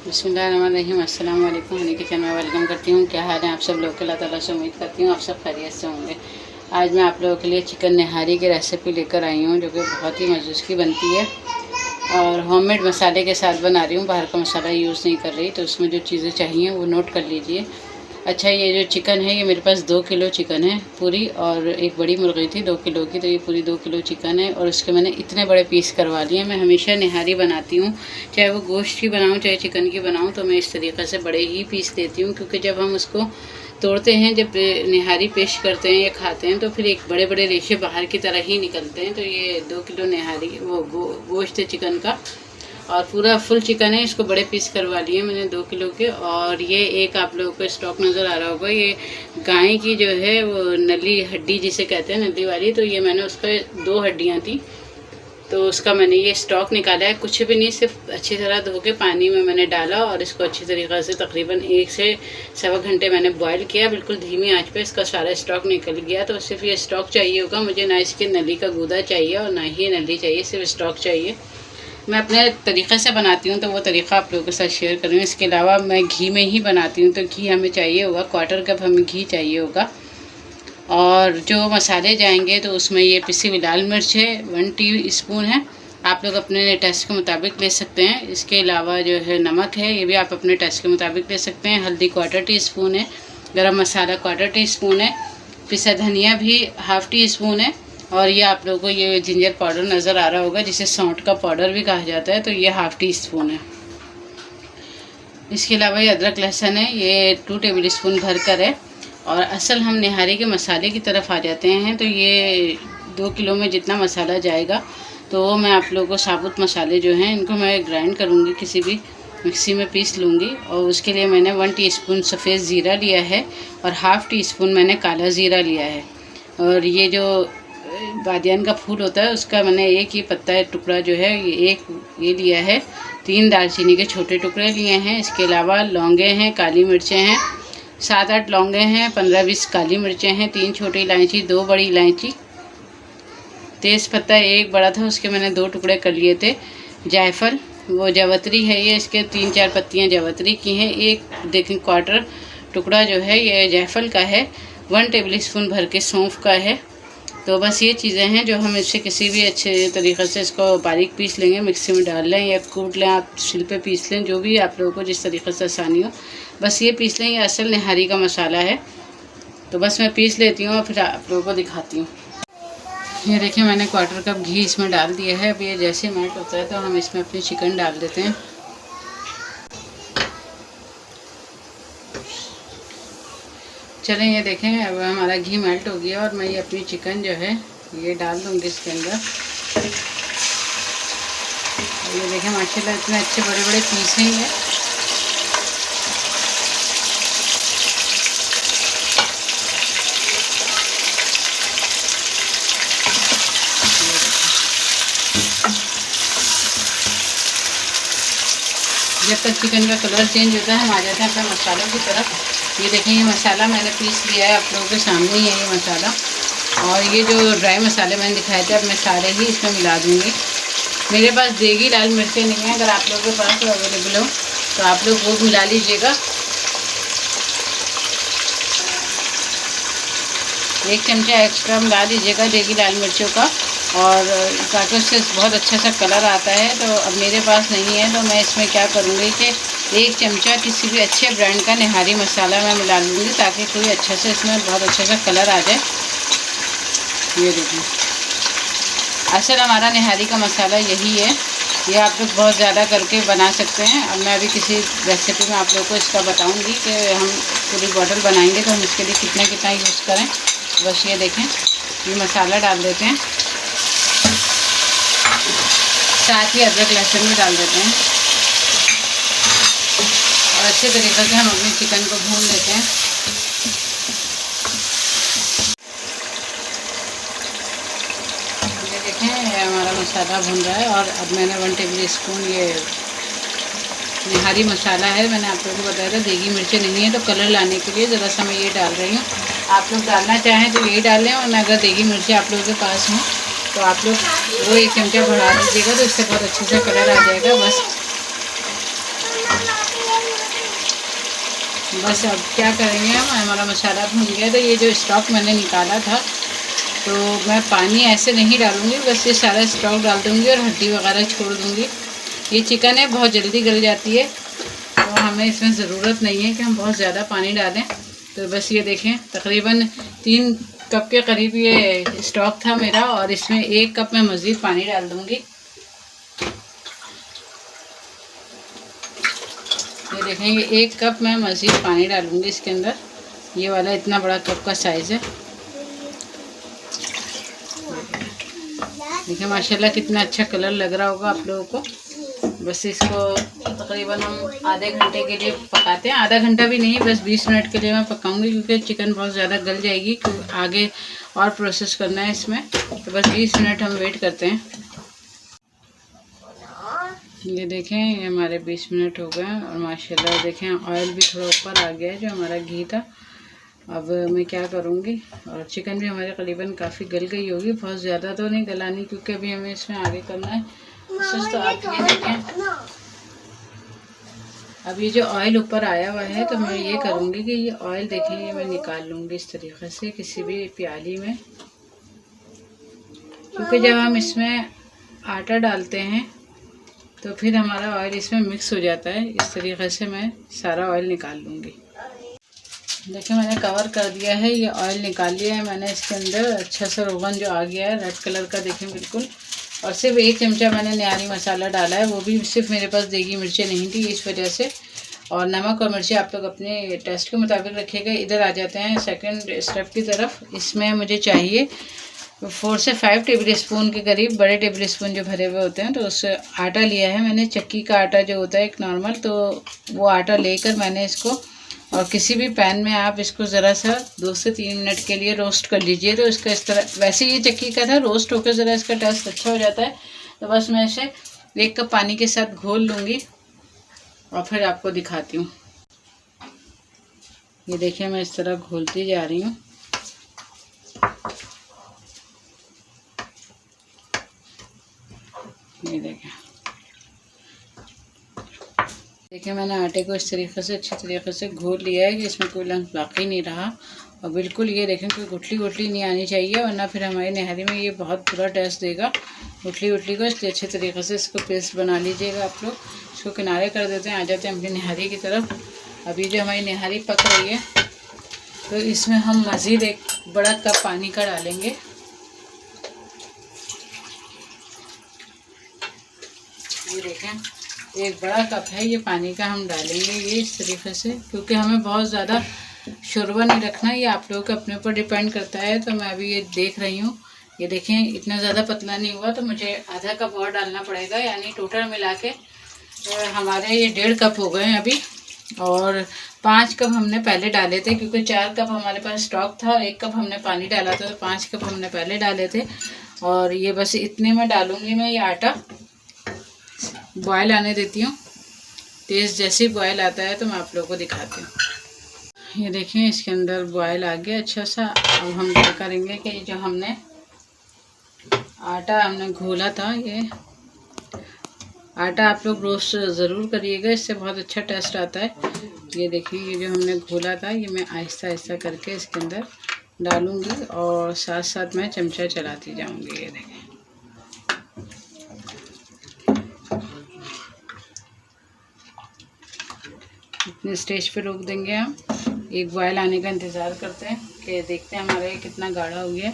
बिस्मिल्लाहिर्रहमानिर्रहीम। अस्सलाम वालेकुम। हनी किचन में वेलकम करती हूँ। क्या हाल है आप सब लोग के? अल्लाह ताला से उम्मीद करती हूँ आप सब खैरियत से होंगे। आज मैं आप लोगों के लिए चिकन निहारी की रेसिपी लेकर आई हूँ, जो कि बहुत ही मज़े की बनती है और होममेड मसाले के साथ बना रही हूँ। बाहर का मसाला यूज़ नहीं कर रही। तो उसमें जो चीज़ें चाहिए वो नोट कर लीजिए। अच्छा, ये जो चिकन है ये मेरे पास 2 किलो चिकन है पूरी, और एक बड़ी मुर्गी थी 2 किलो की, तो ये पूरी 2 किलो चिकन है। और उसके मैंने इतने बड़े पीस करवा लिए। मैं हमेशा निहारी बनाती हूँ, चाहे वो गोश्त की बनाऊँ चाहे चिकन की बनाऊँ, तो मैं इस तरीक़े से बड़े ही पीस देती हूँ। क्योंकि जब हम उसको तोड़ते हैं, जब निहारी पेश करते हैं या खाते हैं, तो फिर एक बड़े बड़े रेशे बाहर की तरह ही निकलते हैं। तो ये 2 किलो निहारी वो गोश्त है चिकन का, और पूरा फुल चिकन है। इसको बड़े पीस करवा लिए मैंने 2 किलो के। और ये एक आप लोगों को स्टॉक नज़र आ रहा होगा, ये गाय की जो है वो नली हड्डी जिसे कहते हैं, नली वाली, तो ये मैंने उसका 2 हड्डियाँ थी, तो उसका मैंने ये स्टॉक निकाला है। कुछ भी नहीं, सिर्फ अच्छी तरह धो के पानी में मैंने डाला और इसको अच्छी तरीक़े से तकरीबन 1 से सवा घंटे मैंने बॉईल किया, बिल्कुल धीमी आंच पे। इसका सारा स्टॉक निकल गया। तो सिर्फ ये स्टॉक चाहिए होगा मुझे, ना इसके नली का गूदा चाहिए और ना ही नली चाहिए, सिर्फ स्टॉक चाहिए। मैं अपने तरीक़े से बनाती हूँ तो वो तरीक़ा आप लोगों के साथ शेयर कर रही हूँ। इसके अलावा मैं घी में ही बनाती हूँ, तो घी हमें चाहिए होगा 1/4 कप हमें घी चाहिए होगा। और जो मसाले जाएंगे तो उसमें ये पिसी हुई लाल मिर्च है 1 टीस्पून है, आप लोग अपने टेस्ट के मुताबिक ले सकते हैं। इसके अलावा जो है नमक है, ये भी आप अपने टेस्ट के मुताबिक ले सकते हैं। हल्दी 1/4 टीस्पून है, गरम मसाला 1/4 टीस्पून है, पिसा धनिया भी 1/2 टीस्पून है। और ये आप लोगों को ये जिंजर पाउडर नज़र आ रहा होगा, जिसे सौंठ का पाउडर भी कहा जाता है, तो ये 1/2 टीस्पून है। इसके अलावा ये अदरक लहसुन है, ये 2 टेबल स्पून भर कर है। और असल हम निहारी के मसाले की तरफ आ जाते हैं। तो ये 2 किलो में जितना मसाला जाएगा, तो मैं आप लोगों को साबुत मसाले जो हैं इनको मैं ग्राइंड करूँगी, किसी भी मिक्सी में पीस लूँगी। और उसके लिए मैंने 1 टीस्पून सफ़ेद ज़ीरा लिया है और 1/2 टीस्पून मैंने काला ज़ीरा लिया है। और ये जो बादियान का फूल होता है उसका मैंने एक ही पत्ता टुकड़ा जो है ये लिया है। 3 दालचीनी के छोटे टुकड़े लिए हैं। इसके अलावा लौंगे हैं, काली मिर्चें हैं, 7-8 लौंगे हैं, 15-20 काली मिर्चें हैं, 3 छोटी इलायची, 2 बड़ी इलायची, तेज़पत्ता 1 बड़ा था उसके मैंने 2 टुकड़े कर लिए थे। जायफल, वो जावित्री है, ये इसके 3-4 पत्तियां जावित्री की हैं। एक देखें 1/4 टुकड़ा जो है ये जायफल का है। 1 टेबल स्पून भर के सौंफ का है। तो बस ये चीज़ें हैं जो हम इससे किसी भी अच्छे तरीक़े से इसको बारीक पीस लेंगे, मिक्सी में डाल लें या कूट लें, आप सिल पे पीस लें, जो भी आप लोगों को जिस तरीक़े से आसानी हो, बस ये पीस लें। ये असल निहारी का मसाला है। तो बस मैं पीस लेती हूँ और फिर आप लोगों को दिखाती हूँ। ये देखिए मैंने 1/4 कप घी इसमें डाल दिया है। अब ये जैसे मेल्ट होता है तो हम इसमें अपनी चिकन डाल देते हैं। चलें, ये देखें अब हमारा घी मेल्ट हो गया और मैं ये अपनी चिकन जो है ये डाल दूँगी इसके अंदर। और ये देखें माशाल्लाह इतने अच्छे बड़े बड़े पीस हैं ये। जब तक चिकन का कलर चेंज होता है हम आ जाते हैं अपने मसालों की तरफ। ये देखें ये मसाला मैंने पीस लिया है, आप लोगों के सामने ही है ये मसाला। और ये जो ड्राई मसाले मैंने दिखाए थे अब मैं सारे ही इसमें मिला दूँगी। मेरे पास देगी लाल मिर्चें नहीं है, अगर आप लोगों के पास अवेलेबल हो तो आप लोग वो मिला लीजिएगा। 1 चमचा एक्स्ट्रा मिला दीजिएगा देगी लाल मिर्चों का, और ताकि उससे बहुत अच्छा सा कलर आता है। तो अब मेरे पास नहीं है तो मैं इसमें क्या करूँगी कि 1 चमचा किसी भी अच्छे ब्रांड का निहारी मसाला मैं मिला लूँगी, ताकि कोई अच्छे से इसमें बहुत अच्छा सा कलर आ जाए। ये देखिए असल हमारा निहारी का मसाला यही है। ये आप लोग बहुत ज़्यादा करके बना सकते हैं। अब मैं अभी किसी रेसिपी में आप लोग को इसका बताऊँगी कि हम पूरी बॉटल बनाएंगे तो हम इसके लिए कितना कितना यूज़ करें। बस ये देखें ये मसाला डाल देते हैं, साथ ही अदरक लहसुन भी डाल देते हैं और अच्छे तरीके से हम अपने चिकन को भून लेते हैं। ये देखें ये हमारा मसाला भून रहा है। और अब मैंने 1 टेबल स्पून ये निहारी मसाला है, मैंने आप लोगों को बताया था देगी मिर्चें नहीं है तो कलर लाने के लिए ज़रा सा मैं ये डाल रही हूँ। आप लोग डालना चाहें तो यही डालें, और अगर देगी मिर्चें आप लोगों के पास हों तो आप लोग वो 1 चमचा बढ़ा दीजिएगा, तो इससे बहुत अच्छे से कलर आ जाएगा। बस बस अब क्या करेंगे हम, हमारा मसाला भून गया तो ये जो स्टॉक मैंने निकाला था तो मैं पानी ऐसे नहीं डालूँगी, बस ये सारा स्टॉक डाल दूँगी और हड्डी वगैरह छोड़ दूँगी। ये चिकन है बहुत जल्दी गल जाती है, तो हमें इसमें ज़रूरत नहीं है कि हम बहुत ज़्यादा पानी डालें। तो बस ये देखें तकरीबन 3 कप के करीब ये स्टॉक था मेरा, और इसमें 1 कप मैं मज़ीद पानी डाल दूँगी। ये देखेंगे 1 कप मैं मज़ीद पानी डालूँगी इसके अंदर। ये वाला इतना बड़ा कप का साइज़ है। देखिए माशाल्लाह कितना अच्छा कलर लग रहा होगा आप लोगों को। बस इसको तकरीबन हम आधे घंटे के लिए पकाते हैं, आधा घंटा भी नहीं, बस 20 मिनट के लिए मैं पकाऊंगी, क्योंकि चिकन बहुत ज़्यादा गल जाएगी, क्योंकि आगे और प्रोसेस करना है इसमें। तो बस 20 मिनट हम वेट करते हैं। ये देखें ये हमारे 20 मिनट हो गए हैं और माशाल्लाह देखें ऑयल भी थोड़ा ऊपर आ गया है जो हमारा घी था। अब मैं क्या करूँगी, और चिकन भी हमारे करीबन काफ़ी गल गई होगी, बहुत ज़्यादा तो नहीं गलानी क्योंकि अभी हमें इसमें आगे करना है। तो आप ये देखें अब ये जो ऑयल ऊपर आया हुआ है, तो मैं ये करूँगी कि ये ऑयल देखें ये मैं निकाल लूँगी इस तरीक़े से किसी भी प्याली में, क्योंकि जब हम इसमें आटा डालते हैं तो फिर हमारा ऑयल इसमें मिक्स हो जाता है। इस तरीक़े से मैं सारा ऑयल निकाल लूँगी। देखिए मैंने कवर कर दिया है, ये ऑयल निकाल लिया है मैंने इसके अंदर। अच्छा सा रोगन जो आ गया है रेड कलर का देखें बिल्कुल। और सिर्फ 1 चमचा मैंने निहारी मसाला डाला है, वो भी सिर्फ मेरे पास देगी मिर्चें नहीं थी इस वजह से। और नमक और मिर्ची आप लोग अपने टेस्ट के मुताबिक रखिएगा। इधर आ जाते हैं सेकंड स्टेप की तरफ। इसमें मुझे चाहिए 4 से 5 टेबल स्पून के करीब, बड़े टेबल स्पून जो भरे हुए होते हैं, तो उससे आटा लिया है मैंने, चक्की का आटा जो होता है एक नॉर्मल, तो वो आटा लेकर मैंने इसको, और किसी भी पैन में आप इसको ज़रा सा 2 से 3 मिनट के लिए रोस्ट कर लीजिए। तो इसका इस तरह, वैसे ये चक्की का था, रोस्ट होकर ज़रा इसका टेस्ट अच्छा हो जाता है। तो बस मैं इसे 1 कप पानी के साथ घोल लूँगी और फिर आपको दिखाती हूँ। ये देखिए मैं इस तरह घोलती जा रही हूँ। ये देखिए मैंने आटे को इस तरीके से अच्छी तरीके से घोल लिया है कि इसमें कोई लम्स बाकी नहीं रहा। और बिल्कुल ये देखें कोई गुठली गुठली नहीं आनी चाहिए, वरना फिर हमारी निहारी में ये बहुत बुरा टेस्ट देगा। गुठली गुठली को इसलिए अच्छे तरीके से इसको पेस्ट बना लीजिएगा आप लोग। इसको किनारे कर देते हैं, आ जाते हैं अपनी निहारी की तरफ। अभी जो हमारी निहारी पक रही है तो इसमें हम मज़ीद 1 बड़ा कप पानी का डालेंगे। ये देखें 1 बड़ा कप है ये पानी का, हम डालेंगे ये इस तरीके से, क्योंकि हमें बहुत ज़्यादा शोरबा नहीं रखना, ये आप लोगों के अपने ऊपर डिपेंड करता है। तो मैं अभी ये देख रही हूँ, ये देखें इतना ज़्यादा पतला नहीं हुआ, तो मुझे आधा कप और डालना पड़ेगा, यानी टोटल मिला के हमारे ये 1.5 कप हो गए हैं अभी। और 5 कप हमने पहले डाले थे, क्योंकि 4 कप हमारे पास स्टॉक था और 1 कप हमने पानी डाला था, तो 5 कप हमने पहले डाले थे। और ये बस इतने में डालूँगी मैं ये आटा, बॉयल आने देती हूँ। तेज़ जैसे ही बॉयल आता है तो मैं आप लोगों को दिखाती हूँ। ये देखें इसके अंदर बॉयल आ गया अच्छा सा। अब हम क्या करेंगे कि जो हमने आटा हमने घोला था, ये आटा आप लोग रोस्ट ज़रूर करिएगा, इससे बहुत अच्छा टेस्ट आता है। ये देखिए ये जो हमने घोला था ये मैं आहिस्ता आहिस्ता करके इसके अंदर डालूँगी और साथ साथ मैं चमचा चलाती जाऊँगी। ये देखें इतने स्टेज पे रोक देंगे हम। 1 बॉयल आने का इंतज़ार करते हैं कि देखते हैं हमारा ये कितना गाढ़ा हो गया।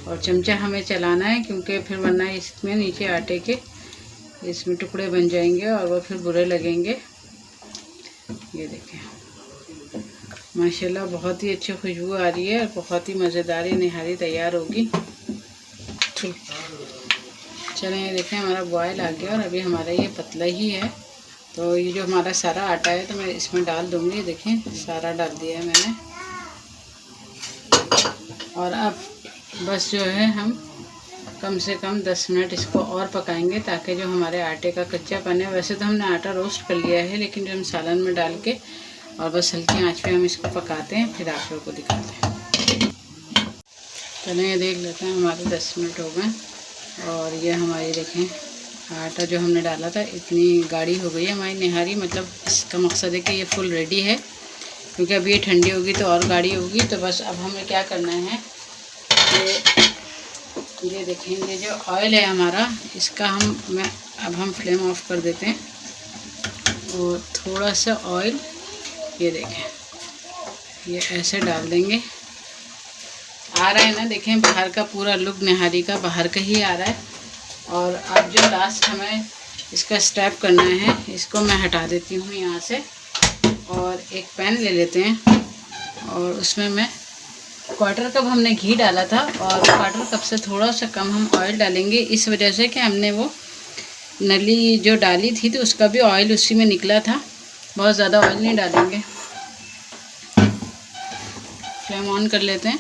और चमचा हमें चलाना है, क्योंकि फिर वरना इसमें नीचे आटे के इसमें टुकड़े बन जाएंगे और वो फिर बुरे लगेंगे। ये देखें माशाल्लाह बहुत ही अच्छी खुशबू आ रही है और बहुत ही मज़ेदार ये निहारी तैयार होगी। ठीक चलें, ये देखें हमारा बॉयल आ गया और अभी हमारा ये पतला ही है। तो ये जो हमारा सारा आटा है तो मैं इसमें डाल दूँगी। देखें सारा डाल दिया है मैंने। और अब बस जो है हम कम से कम 10 मिनट इसको और पकाएंगे, ताकि जो हमारे आटे का कच्चापन है, वैसे तो हमने आटा रोस्ट कर लिया है, लेकिन जो हम सालन में डाल के और बस हल्की आंच पे हम इसको पकाते हैं, फिर आप लोगों को दिखाते हैं। चलें ये देख लेते हैं, हमारे 10 मिनट हो गए और ये हमारी देखें आटा जो हमने डाला था इतनी गाढ़ी हो गई है हमारी निहारी। मतलब इसका मकसद है कि ये फुल रेडी है। क्योंकि अभी ये ठंडी होगी तो और गाढ़ी होगी। तो बस अब हमें क्या करना है, ये देखें, ये जो ऑयल है हमारा, इसका अब हम फ्लेम ऑफ कर देते हैं और थोड़ा सा ऑयल, ये देखें, ये ऐसे डाल देंगे। आ रहा है ना, देखें बाहर का पूरा लुक निहारी का बाहर का ही आ रहा है। और अब जो लास्ट हमें इसका स्टेप करना है, इसको मैं हटा देती हूँ यहाँ से और एक पैन ले लेते हैं और उसमें मैं क्वार्टर कप हमने घी डाला था और क्वार्टर कप से थोड़ा सा कम हम ऑयल डालेंगे, इस वजह से कि हमने वो नली जो डाली थी तो उसका भी ऑयल उसी में निकला था। बहुत ज़्यादा ऑयल नहीं डालेंगे। फ्लेम ऑन कर लेते हैं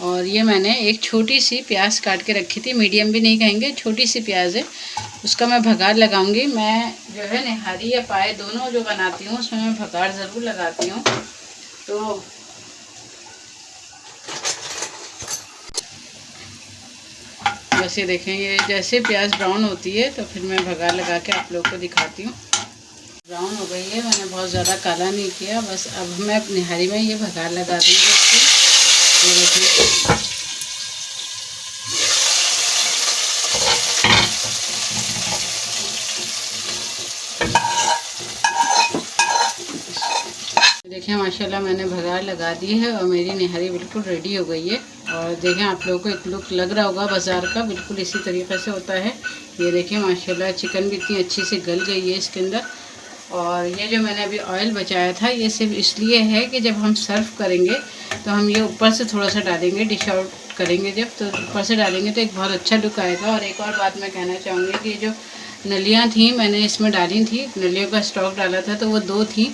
और ये मैंने एक छोटी सी प्याज काट के रखी थी, मीडियम भी नहीं कहेंगे, छोटी सी प्याज है, उसका मैं भगार लगाऊंगी। मैं जो है निहारी या पाए दोनों जो बनाती हूँ उसमें मैं भगार ज़रूर लगाती हूँ। तो बस ये देखें, ये जैसे प्याज ब्राउन होती है तो फिर मैं भगार लगा के आप लोग को दिखाती हूँ। ब्राउन हो गई है, मैंने बहुत ज़्यादा काला नहीं किया। बस अब मैं निहारी में ये भगार लगा दूँगी इसको। ये देखें, देखें माशाल्लाह मैंने भगार लगा दी है और मेरी निहारी बिल्कुल रेडी हो गई है। और देखें आप लोगों को एक लुक लग रहा होगा बाज़ार का, बिल्कुल इसी तरीके से होता है। ये देखें माशाल्लाह चिकन भी इतनी अच्छी से गल गई है इसके अंदर। और ये जो मैंने अभी ऑयल बचाया था ये सिर्फ इसलिए है कि जब हम सर्व करेंगे तो हम ये ऊपर से थोड़ा सा डालेंगे, डिश आउट करेंगे जब, तो ऊपर से डालेंगे तो एक बहुत अच्छा लुक आएगा। और एक और बात मैं कहना चाहूँगी कि जो नलियाँ थी मैंने इसमें डाली थी, नलियों का स्टॉक डाला था तो वो 2 थी।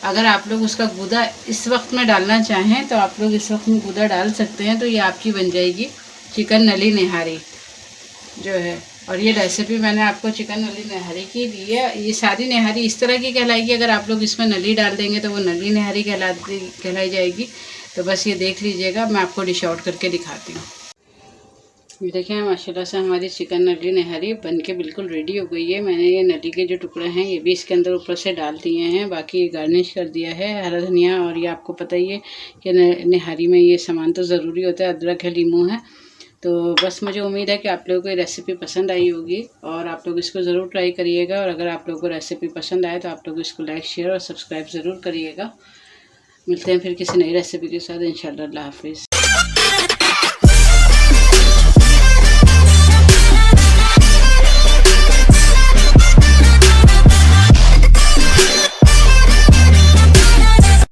अगर आप लोग उसका गूदा इस वक्त में डालना चाहें तो आप लोग इस वक्त में गूदा डाल सकते हैं, तो ये आपकी बन जाएगी चिकन नली निहारी जो है। और ये रेसिपी मैंने आपको चिकन नली निहारी की दी है। ये सारी निहारी इस तरह की कहलाएगी, अगर आप लोग इसमें नली डाल देंगे तो वो नली निहारी कहलाई जाएगी। तो बस ये देख लीजिएगा, मैं आपको डिश आउट करके दिखाती हूँ। ये देखें माशाल्लाह से हमारी चिकन नली निहारी बन के बिल्कुल रेडी हो गई है। मैंने ये नली के जो टुकड़े हैं ये भी इसके अंदर ऊपर से डाल दिए हैं, बाकी गार्निश कर दिया है हरा धनिया। और ये आपको पता ही है कि निहारी में ये सामान तो ज़रूरी होता है, अदरक है, लीमू है। तो बस मुझे उम्मीद है कि आप लोगों को ये रेसिपी पसंद आई होगी और आप लोग इसको ज़रूर ट्राई करिएगा। और अगर आप लोगों को रेसिपी पसंद आए तो आप लोग इसको लाइक, शेयर और सब्सक्राइब ज़रूर करिएगा। मिलते हैं फिर किसी नई रेसिपी के साथ इंशाल्लाह। अल्लाह हाफिज़।